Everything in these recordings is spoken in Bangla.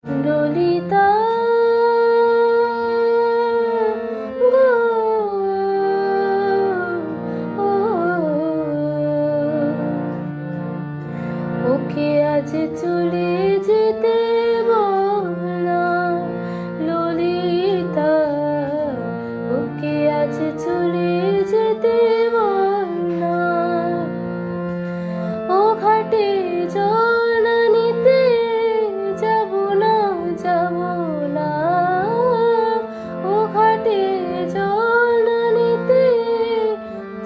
ললিতা গো, ও, ওকে আজ চলে যেতে বল না ললিতা, ওকে আজ চলে যেতে বল না। ও ঘাটে জল না নিতে যাব না, যাব না। ও ঘাটে জল না নিতে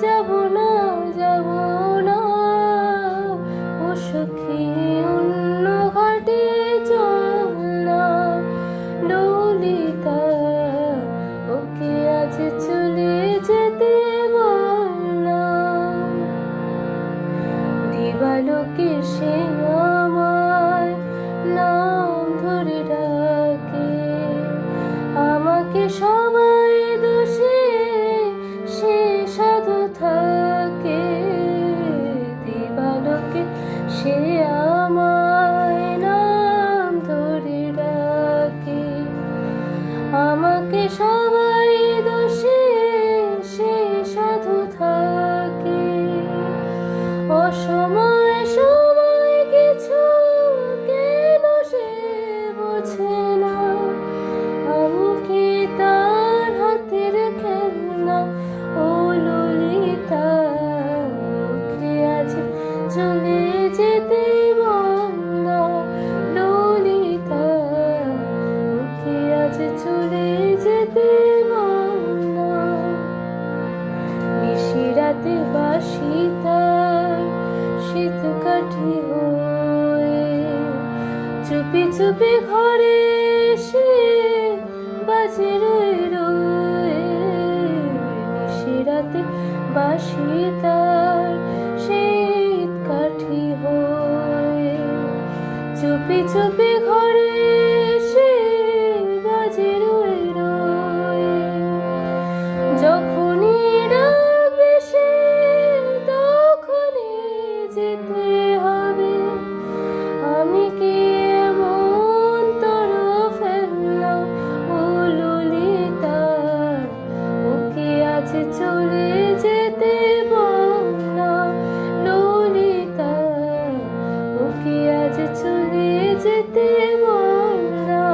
যাব না, যাব না। ও সখী অন্য ঘাটে চল না ললিতা, ওকে আজ চলে যেতে বল না। দিবালোকে সে আমায় নাম ধরে ডাকে, আমাকে সবাই দোষে সে সাধু থাকে। দিবালোকে সে আমায় নাম ধরে ডাকে, আমাকে সবাই দোষে সে সাধু থাকে। অসময় সময় কিছু কেন সে বোঝে না, আমি কি তার হাতের খেলনা ও ললিতা, ওকে আজ চলে যেতে বল না ললিতা, ওকে আজ চলে যেতে বল না। নিশিরাতে বাঁশি তার শীত কাঠি হয়ে চুপি চুপি ঘরে এসে বাজে রয়ে রয়ে। নিশিরাতে বাঁশি তার শীত কাঠি হয়ে চুপি চুপি ঘরে এসে বাজে রয়ে রয়ে। যখনই ডাকবে সে তখনই যেতে হবে, আমি কি এমন তর ফেললাম ও ললিতা, ওকে আজ চলে যেতে বল না ললিতা, ওকে আজ চলে যেতে বল না।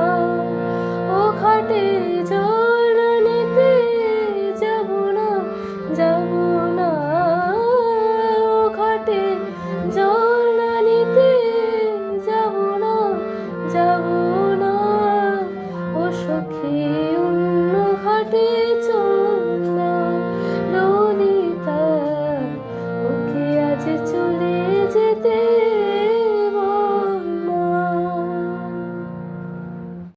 ও ঘাটে জল নিতে যাব না, যাব না। ও ঘাটে জল নিতে যাব না, যাব না। ও সখী অন্য ঘাটে